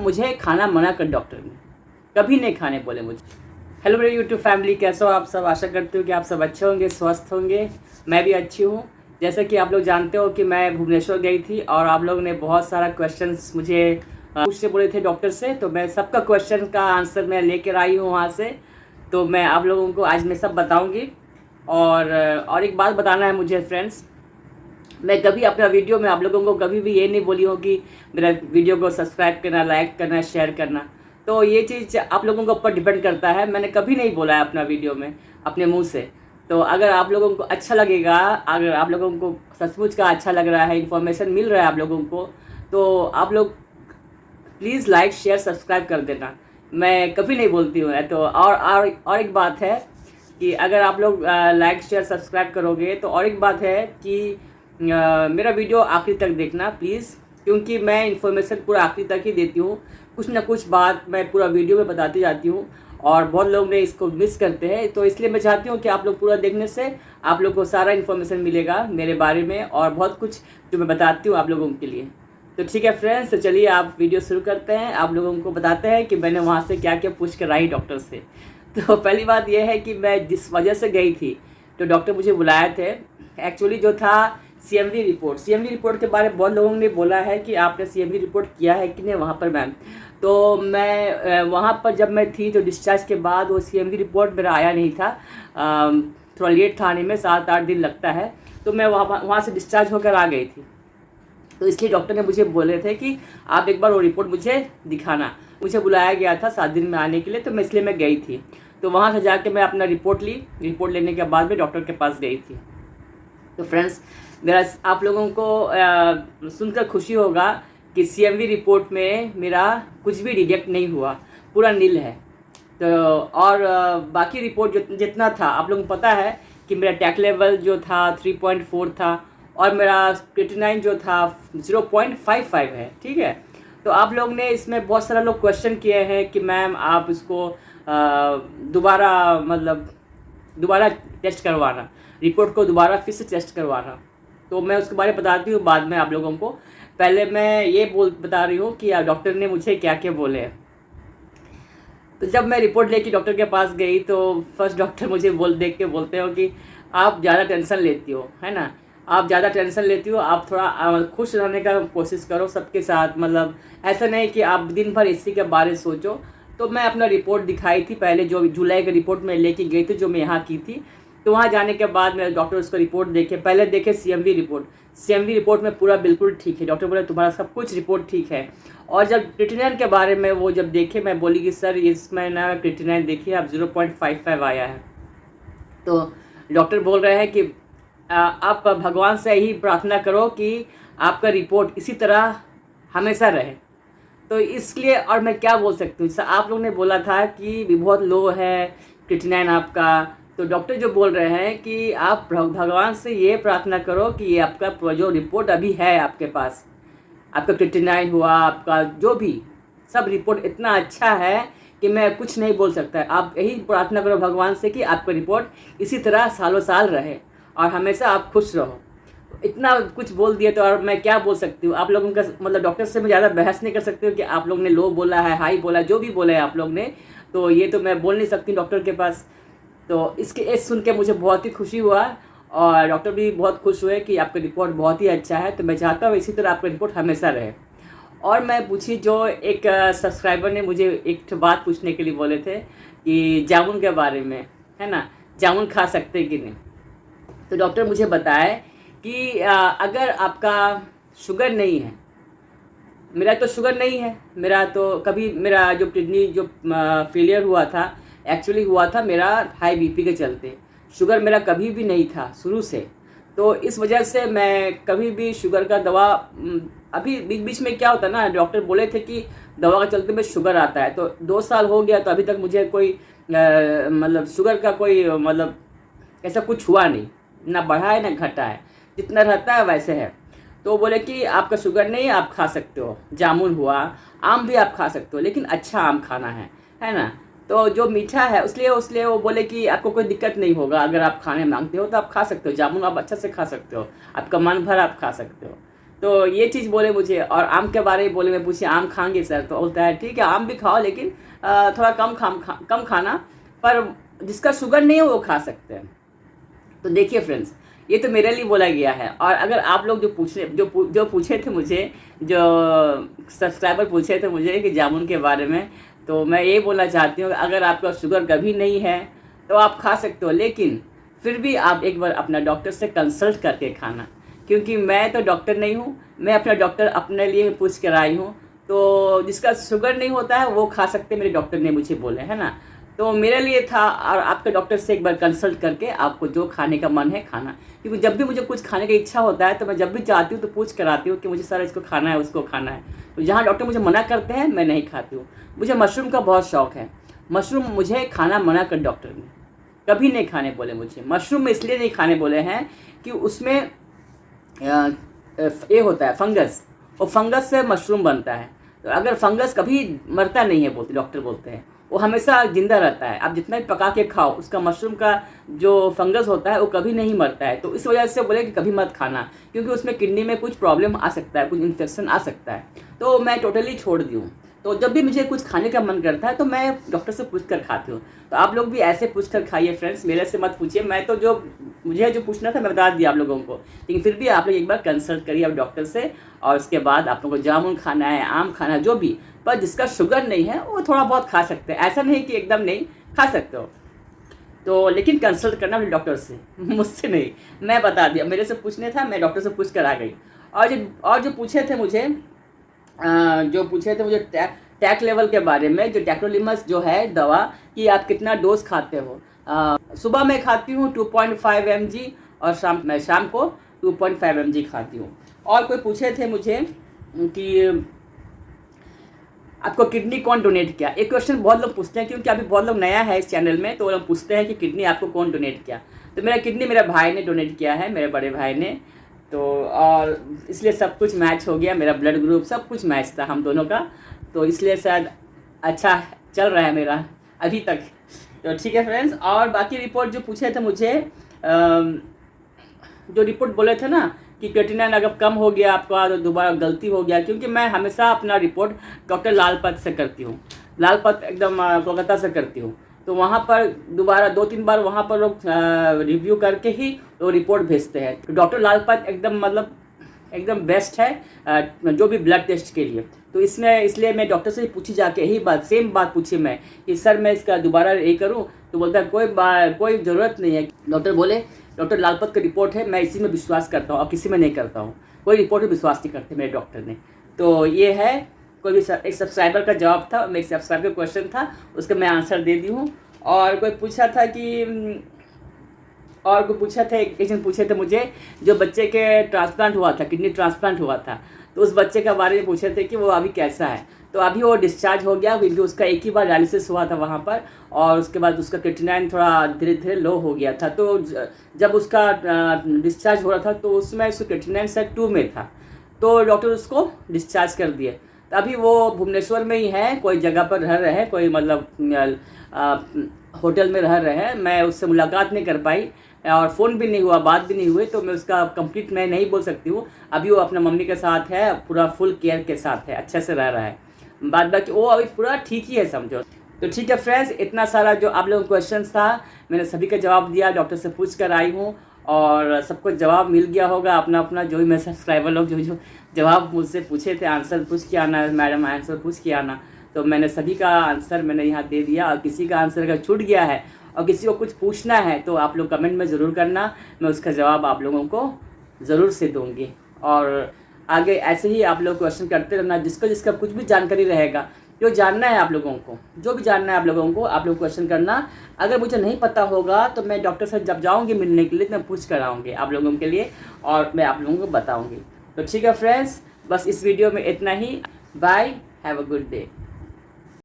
मुझे खाना मना कर डॉक्टर ने, कभी नहीं खाने बोले मुझे। हेलो मेरे यूट्यूब फैमिली, कैसे हो आप सब? आशा करती हूँ कि आप सब अच्छे होंगे, स्वस्थ होंगे। मैं भी अच्छी हूँ। जैसे कि आप लोग जानते हो कि मैं भुवनेश्वर गई थी और आप लोगों ने बहुत सारा क्वेश्चंस मुझे पूछने बोले थे डॉक्टर से, तो मैं सबका क्वेश्चन का आंसर मैं लेकर आई हूँ वहाँ से। तो मैं आप लोगों को आज मैं सब बताऊँगी। और एक बात बताना है मुझे फ्रेंड्स, मैं कभी अपना वीडियो में आप लोगों को कभी भी ये नहीं बोली हो कि मेरा वीडियो को सब्सक्राइब करना, लाइक करना, शेयर करना। तो ये चीज़ आप लोगों के ऊपर डिपेंड करता है। मैंने कभी नहीं बोला है अपना वीडियो में अपने मुंह से। तो अगर आप लोगों को अच्छा लगेगा, अगर आप लोगों को सचमुच का अच्छा लग रहा है, इन्फॉर्मेशन मिल रहा है आप लोगों को, तो आप लोग प्लीज़ लाइक, शेयर, सब्सक्राइब कर देना। मैं कभी नहीं बोलती हूँ। तो और एक बात है कि अगर आप लोग लाइक, शेयर, सब्सक्राइब करोगे तो और एक बात है कि मेरा वीडियो आखिरी तक देखना प्लीज़, क्योंकि मैं इन्फॉर्मेशन पूरा आखिरी तक ही देती हूँ। कुछ ना कुछ बात मैं पूरा वीडियो में बताती जाती हूँ और बहुत लोग ने इसको मिस करते हैं। तो इसलिए मैं चाहती हूँ कि आप लोग पूरा देखने से आप लोग को सारा इन्फॉर्मेशन मिलेगा मेरे बारे में और बहुत कुछ जो मैं बताती हूँ आप लोगों के लिए। तो ठीक है फ्रेंड्स, तो चलिए आप वीडियो शुरू करते हैं। आप लोगों को बताते हैं कि मैंने वहाँ से क्या क्या पूछ कर आई डॉक्टर से। तो पहली बात यह है कि मैं जिस वजह से गई थी, तो डॉक्टर मुझे बुलाए थे। एक्चुअली जो था सीएमवी रिपोर्ट के बारे में बहुत लोगों ने बोला है कि आपने सीएमवी रिपोर्ट किया है कि नहीं वहाँ पर मैम। तो मैं वहाँ पर जब मैं थी तो डिस्चार्ज के बाद वो सीएमवी रिपोर्ट मेरा आया नहीं था। थोड़ा लेट था आने में, 7-8 दिन लगता है। तो मैं वहाँ से डिस्चार्ज होकर आ गई थी। तो इसलिए डॉक्टर ने मुझे बोले थे कि आप एक बार वो रिपोर्ट मुझे दिखाना। मुझे बुलाया गया था 7 दिन में आने के लिए, तो इसलिए मैं गई थी। तो वहाँ से जाके मैं अपना रिपोर्ट ली। रिपोर्ट लेने के बाद में डॉक्टर के पास गई थी। तो फ्रेंड्स, मेरा आप लोगों को सुनकर खुशी होगा कि सीएमवी रिपोर्ट में मेरा कुछ भी रिजेक्ट नहीं हुआ, पूरा नील है। तो और बाकी रिपोर्ट जितना था आप लोगों को पता है कि मेरा टैक लेवल जो था 3.4 था और मेरा क्रिएटिनिन जो था 0.55 है, ठीक है। तो आप लोग ने इसमें बहुत सारा लोग क्वेश्चन किए हैं कि मैम आप इसको दोबारा टेस्ट करवाना, रिपोर्ट को दोबारा फिर से टेस्ट करवाना। तो मैं उसके बारे में बताती हूँ बाद में आप लोगों को। पहले मैं ये बता रही हूँ कि डॉक्टर ने मुझे क्या क्या बोले। तो जब मैं रिपोर्ट लेके डॉक्टर के पास गई तो फर्स्ट डॉक्टर मुझे देख के बोलते हो कि आप ज़्यादा टेंशन लेती हो, है ना, आप ज़्यादा टेंशन लेती हो, आप थोड़ा खुश रहने का कोशिश करो सबके साथ। मतलब ऐसा नहीं कि आप दिन भर इसी के बारे में सोचो। तो मैं अपना रिपोर्ट दिखाई थी पहले, जो जुलाई की रिपोर्ट में लेके गई थी, जो मैं यहाँ की थी। तो वहाँ जाने के बाद मेरे डॉक्टर उसको रिपोर्ट देखे, पहले देखे सीएमवी रिपोर्ट में पूरा बिल्कुल ठीक है। डॉक्टर बोले तुम्हारा सब कुछ रिपोर्ट ठीक है। और जब क्रिएटिनिन के बारे में वो जब देखे, मैं बोली कि सर इसमें ना क्रिएटिनिन देखिए आप 0.55 आया है। तो डॉक्टर बोल रहे हैं कि आप भगवान से ही प्रार्थना करो कि आपका रिपोर्ट इसी तरह हमेशा रहे। तो इसलिए और मैं क्या बोल सकती हूँ, आप लोगों ने बोला था कि भी बहुत लो है क्रिएटिनिन आपका। तो डॉक्टर जो बोल रहे हैं कि आप भगवान से ये प्रार्थना करो कि ये आपका जो रिपोर्ट अभी है आपके पास, आपका क्रिएटिनिन हुआ, आपका जो भी सब रिपोर्ट इतना अच्छा है कि मैं कुछ नहीं बोल सकता। आप यही प्रार्थना करो भगवान से कि आपका रिपोर्ट इसी तरह सालों साल रहे और हमेशा आप खुश रहो। इतना कुछ बोल दिया तो और मैं क्या बोल सकती हूँ। आप लोगों का मतलब डॉक्टर से मैं ज़्यादा बहस नहीं कर सकती हूँ कि आप लोग ने लो बोला है, हाई बोला, जो भी बोला है आप लोग ने, तो ये तो मैं बोल नहीं सकती डॉक्टर के पास। तो इसके सुन के मुझे बहुत ही खुशी हुआ और डॉक्टर भी बहुत खुश हुए कि आपका रिपोर्ट बहुत ही अच्छा है। तो मैं चाहता हूँ इसी तरह आपका रिपोर्ट हमेशा रहे। और मैं पूछी, जो एक सब्सक्राइबर ने मुझे एक बात पूछने के लिए बोले थे कि जामुन के बारे में, है ना, जामुन खा सकते कि नहीं। तो डॉक्टर मुझे बताए कि अगर आपका शुगर नहीं है, मेरा तो शुगर नहीं है, मेरा तो कभी मेरा जो किडनी जो फेलियर हुआ था एक्चुअली हुआ था मेरा हाई बीपी के चलते। शुगर मेरा कभी भी नहीं था शुरू से। तो इस वजह से मैं कभी भी शुगर का दवा अभी बीच बीच में क्या होता है ना, डॉक्टर बोले थे कि दवा के चलते में शुगर आता है। तो 2 साल हो गया तो अभी तक मुझे कोई मतलब शुगर का कोई मतलब ऐसा कुछ हुआ नहीं, ना बढ़ा है ना घटा है, जितना रहता है वैसे है। तो बोले कि आपका शुगर नहीं है, आप खा सकते हो, जामुन हुआ, आम भी आप खा सकते हो, लेकिन अच्छा आम खाना है ना। तो जो मीठा है उसलिए वो बोले कि आपको कोई दिक्कत नहीं होगा, अगर आप खाने मांगते हो तो आप खा सकते हो, जामुन आप अच्छा से खा सकते हो, आपका मन भर आप खा सकते हो। तो ये चीज़ बोले मुझे, और आम के बारे में बोले, मैं पूछी आम खाएंगे सर, तो बोलता है ठीक है आम भी खाओ, लेकिन थोड़ा कम खाना, पर जिसका शुगर नहीं है वो खा सकते हैं। तो देखिए फ्रेंड्स, ये तो मेरे लिए बोला गया है। और अगर आप लोग जो पूछे थे मुझे, जो सब्सक्राइबर पूछे थे मुझे कि जामुन के बारे में, तो मैं ये बोलना चाहती हूँ कि अगर आपका शुगर कभी नहीं है तो आप खा सकते हो, लेकिन फिर भी आप एक बार अपना डॉक्टर से कंसल्ट करके खाना, क्योंकि मैं तो डॉक्टर नहीं हूँ, मैं अपना डॉक्टर अपने लिए पूछ कर आई हूँ। तो जिसका शुगर नहीं होता है वो खा सकते, मेरे डॉक्टर ने मुझे बोले, है ना। तो मेरे लिए था, और आपके डॉक्टर से एक बार कंसल्ट करके आपको जो खाने का मन है खाना, क्योंकि जब भी मुझे कुछ खाने की इच्छा होता है तो मैं जब भी चाहती हूँ तो पूछ कर आती हूँ कि मुझे सर इसको खाना है, उसको खाना है। तो जहाँ डॉक्टर मुझे मना करते हैं मैं नहीं खाती हूँ। मुझे मशरूम का बहुत शौक़ है, मशरूम मुझे खाना मना कर डॉक्टर ने कभी नहीं खाने बोले मुझे। मशरूम में इसलिए नहीं खाने बोले हैं कि उसमें ये होता है फंगस, और फंगस से मशरूम बनता है। तो अगर फंगस कभी मरता नहीं है बोलते डॉक्टर, बोलते हैं वो हमेशा जिंदा रहता है। आप जितना भी पका के खाओ, उसका मशरूम का जो फंगस होता है वो कभी नहीं मरता है। तो इस वजह से बोले कि कभी मत खाना, क्योंकि उसमें किडनी में कुछ प्रॉब्लम आ सकता है, कुछ इन्फेक्शन आ सकता है। तो मैं टोटली छोड़ दी हूँ। तो जब भी मुझे कुछ खाने का मन करता है तो मैं डॉक्टर से पूछ कर खाती हूँ। तो आप लोग भी ऐसे पूछ कर खाइए फ्रेंड्स, मेरे से मत पूछिए। मैं तो मुझे जो पूछना था मैं बता दिया आप लोगों को, लेकिन फिर भी आप लोग एक बार कंसल्ट करिए आप डॉक्टर से, और उसके बाद आप लोगों को जामुन खाना है, आम खाना है, जो भी, पर जिसका शुगर नहीं है वो थोड़ा बहुत खा सकते हैं। ऐसा नहीं कि एकदम नहीं खा सकते हो, तो लेकिन कंसल्ट करना अपने डॉक्टर से, मुझसे नहीं। मैं बता दिया, मेरे से पूछने था, मैं डॉक्टर से पूछ कर आ गई। और जो पूछे थे मुझे टैक लेवल के बारे में, जो टैक्रोलिमस जो है दवा, कि आप कितना डोज खाते हो। सुबह मैं खाती हूँ 2.5 mg, और शाम को 2.5 mg खाती हूँ। और कोई पूछे थे मुझे कि आपको किडनी कौन डोनेट किया। एक क्वेश्चन बहुत लोग पूछते हैं, क्योंकि अभी बहुत लोग नया है इस चैनल में, तो वो लोग पूछते हैं कि किडनी आपको कौन डोनेट किया। तो मेरा किडनी मेरे भाई ने डोनेट किया है, मेरे बड़े भाई ने। तो और इसलिए सब कुछ मैच हो गया, मेरा ब्लड ग्रुप सब कुछ मैच था हम दोनों का, तो इसलिए शायद अच्छा चल रहा है मेरा अभी तक। तो ठीक है फ्रेंड्स। और बाकी रिपोर्ट जो पूछे थे मुझे, जो रिपोर्ट बोले थे ना कि क्रिएटिनिन अगर कम हो गया आपका तो दोबारा गलती हो गया, क्योंकि मैं हमेशा अपना रिपोर्ट डॉक्टर लालपत से करती हूँ, लालपत एकदम कोलकाता से करती हूँ। तो वहाँ पर दोबारा 2-3 बार वहाँ पर लोग रिव्यू करके ही वो रिपोर्ट भेजते हैं। तो डॉक्टर लालपत एकदम बेस्ट है जो भी ब्लड टेस्ट के लिए। तो इसलिए मैं डॉक्टर से पूछी जाके यही सेम बात पूछी मैं कि सर मैं इसका दोबारा ये करूँ, तो बोलता है कोई ज़रूरत नहीं है। डॉक्टर बोले डॉक्टर लालपत का रिपोर्ट है, मैं इसी में विश्वास करता हूँ और किसी में नहीं करता हूँ, कोई रिपोर्ट में विश्वास नहीं करते मेरे डॉक्टर ने। तो ये है, कोई भी एक सब्सक्राइबर का जवाब था, एक सब्सक्राइबर का क्वेश्चन था, उसका मैं आंसर दे दी हूँ। और कोई पूछा था कि एक जन पूछे थे मुझे, जो बच्चे के ट्रांसप्लांट हुआ था, किडनी ट्रांसप्लांट हुआ था, तो उस बच्चे के बारे में पूछे थे कि वो अभी कैसा है। तो अभी वो डिस्चार्ज हो गया, क्योंकि उसका एक ही बार डायलिसिस हुआ था वहाँ पर, और उसके बाद उसका क्रिएटिनिन थोड़ा धीरे धीरे लो हो गया था। तो जब उसका डिस्चार्ज हो रहा था तो उसमें उसका क्रिएटिनिन सेट 2 में था, तो डॉक्टर उसको डिस्चार्ज कर दिए। तो अभी वो भुवनेश्वर में ही है, कोई जगह पर रह रहे हैं, कोई मतलब होटल में रह रहे हैं। मैं उससे मुलाकात नहीं कर पाई और फ़ोन भी नहीं हुआ, बात भी नहीं हुई, तो मैं उसका कंप्लीट मैं नहीं बोल सकती हूँ। अभी वो अपना मम्मी के साथ है, पूरा फुल केयर के साथ है, अच्छे से रह रहा है। बाद बाकी वो अभी पूरा ठीक ही है समझो। तो ठीक है फ्रेंड्स, इतना सारा जो आप लोगों को क्वेश्चंस था मैंने सभी का जवाब दिया, डॉक्टर से पूछ कर आई हूँ, और सबको जवाब मिल गया होगा अपना अपना। जो भी मेरे सब्सक्राइबर लोग जो जवाब मुझसे पूछे थे, आंसर पूछ के आना मैडम, आंसर पूछ के आना, तो मैंने सभी का आंसर मैंने यहाँ दे दिया। और किसी का आंसर अगर छूट गया है और किसी को कुछ पूछना है तो आप लोग कमेंट में ज़रूर करना, मैं उसका जवाब आप लोगों को ज़रूर से दूँगी। और आगे ऐसे ही आप लोग क्वेश्चन करते रहना, जिसका कुछ भी जानकारी रहेगा, जो जानना है आप लोगों को, जो भी जानना है आप लोगों को, आप लोग क्वेश्चन करना। अगर मुझे नहीं पता होगा तो मैं डॉक्टर से जब जाऊंगी मिलने के लिए तो मैं पूछ कर आऊँगी आप लोगों के लिए, और मैं आप लोगों को बताऊँगी। तो ठीक है फ्रेंड्स, बस इस वीडियो में इतना ही। Bye, have a good day.